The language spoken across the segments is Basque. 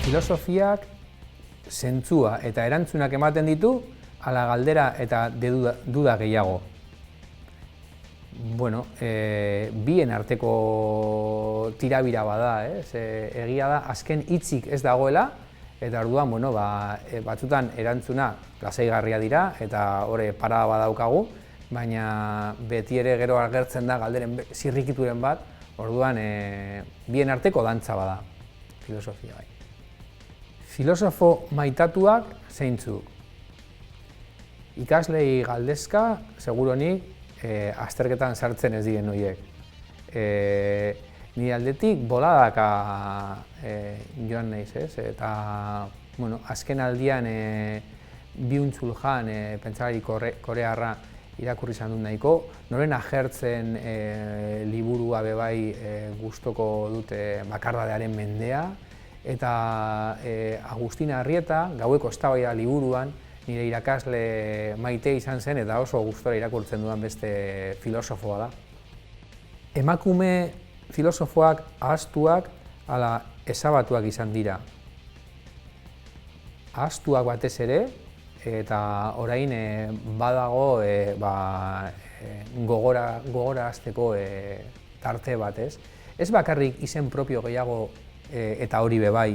Filosofiak zentzua eta erantzunak ematen ditu, ala galdera eta duda gehiago. Bueno, bien arteko tirabira bada, egia da, azken hitzik ez dagoela, eta orduan, bueno, batzutan erantzuna lasaigarria dira, eta hori parada badaukagu, baina beti ere gero agertzen da galderen zirrikituren bat, orduan bien arteko dantza bada, filosofia bai. Filosofo maitatuak zeintzuk. Ikaslei galdezka, seguronik, azterketan sartzen ez diren horiek. Nire aldetik boladaka joan naiz, ez? Eta, bueno, azken aldian Byung-Chul Han, pentsalari korearra irakurri izan dut nahiko, noren agertzen liburua bebai gustoko dute Bakardadearen mendea, eta Agustin Arrieta, Gaueko eztabaida liburuan, nire irakasle maite izan zen eta oso gustora irakurtzen dudan beste filosofoa da. Emakume filosofoak ahaztuak ala ezabatuak izan dira. Ahaztuak batez ere, eta orain badago gogorazteko tarte bat, ez? Ez bakarrik izen propio gehiago eta hori bebai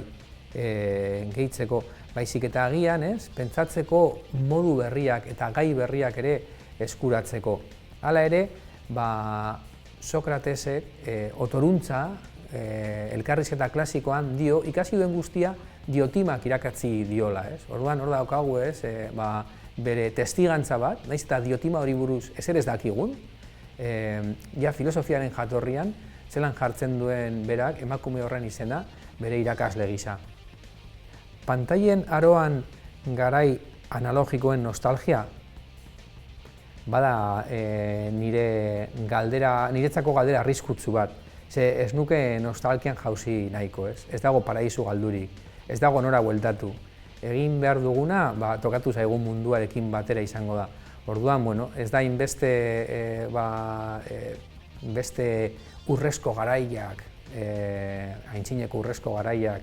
gehitzeko, baizik eta agian, pentsatzeko modu berriak eta gai berriak ere eskuratzeko. Hala ere, Sokratesek otoruntza, elkarrizketa klasikoan dio, ikasi duen guztia Diotimak irakatsi diola. Orduan, hor daukagu, bere testigantza bat, nahiz eta Diotima hori buruz ezer ez dakigun, ja filosofiaren jatorrian, zelan jartzen duen berak, emakume horren izena, bere irakasle gisa. Pantailen aroan garai analogikoen nostalgia, bada niretzako galdera arriskutsu bat. Ez nuke nostalgian jauzi nahiko, ez dago paraisu galdurik, ez dago nora bueltatu. Egin behar duguna, tokatu zaigun munduarekin batera izango da. Orduan, bueno, ez da inbeste urrezko garaiak, aintzineko urrezko garaiak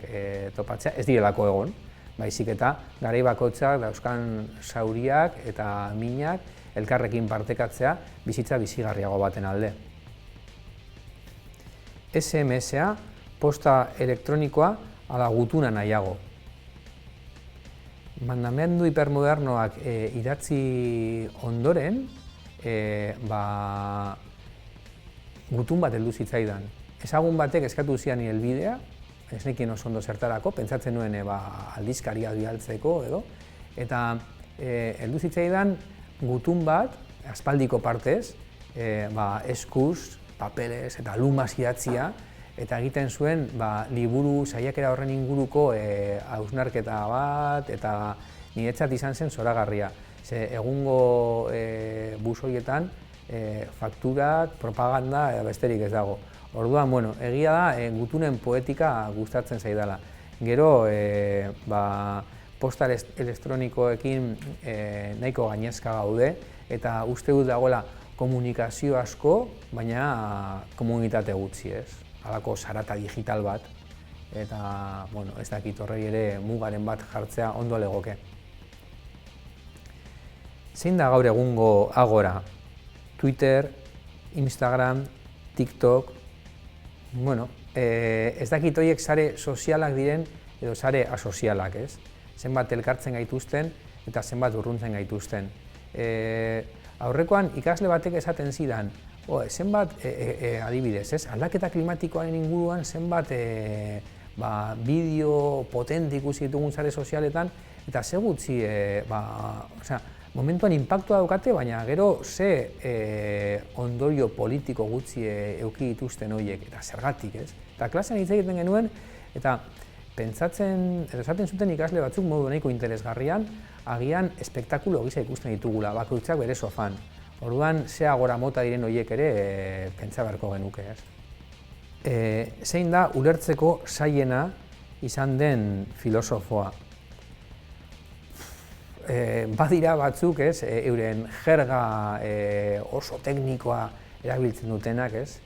topatzea, ez direlako egon, baizik eta garai bakoitzak dauzkan zauriak eta minak elkarrekin partekatzea bizitza bizigarriago baten alde. SMS-a, posta elektronikoa, ala gutuna nahiago. Mandamendu hipermodernoak idatzi ondoren, gutun bat heldu zitzaidan. Ezagun batek eskatu zian helbidea, ez nekien oso ondo zertarako, pentsatzen nuen aldizkaria bidaltzeko edo, eta heldu zitzaidan gutun bat, aspaldiko partez, eskuz, papeles eta lumaz idatzia, eta egiten zuen liburu saiakera horren inguruko hausnarketa bat, eta niretzat izan zen zoragarria. Egungo busoietan fakturak, propaganda eta besterik ez dago. Orduan, bueno, egia da, gutunen poetika gustatzen zaidala. Gero, posta elektronikoekin nahiko gainezka gaude, eta uste dut dagoela komunikazio asko, baina komunitate gutxi, ez? Halako zarata digital bat, eta, bueno, ez dakit horrei ere mugaren bat jartzea ondo legoke. Zein da gaur egungo agora? Twitter, Instagram, TikTok, bueno, ez dakit horiek sare sozialak diren edo sare asozialak, ez? Zenbat elkartzen gaituzten eta zenbat urruntzen gaituzten. Aurrekoan ikasle batek esaten zidan, zenbat adibidez, aldaketa klimatikoaren inguruan zenbat bideo potente ikusi ditugun sare sozialetan, eta ze gutxi, momentuan inpaktua daukate, baina gero ze ondorio politiko gutxi eduki dituzten horiek, eta zergatik, ez? Eta klasean hitz egiten genuen, eta pentsatzen, esaten zuten ikasle batzuk modu nahiko interesgarrian, agian espektakulo gisa ikusten ditugula, bakoitzak bere sofan. Orduan, ze agora mota diren horiek ere pentsa beharko genuke, ez? Zein da ulertzeko zailena izan den filosofoa? Badira batzuk, ez, euren jerga oso teknikoa erabiltzen dutenak, ez?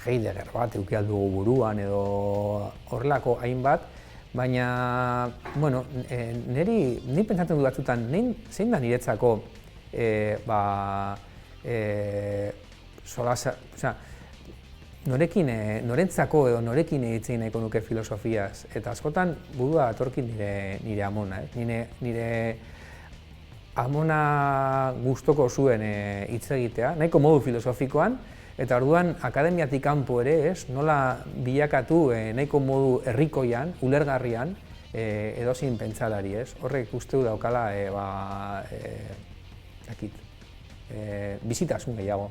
Heidegger bat eduki ahal dugu buruan edo horrelako hainbat, Baina, bueno, ni pentsatzen du batzutan, zein da niretzako norentzako edo norekin egiten nahiko nuke filosofiaz, eta askotan burua atorkin nire amona. Nire amona gustoko zuen hitz egitea, nahiko modu filosofikoan, eta orduan akademiatik kanpo ere, nola bilakatu nahiko modu herrikoian, ulergarrian, edozein pentsalari, horrek uste du daukala bizitasun gehiago.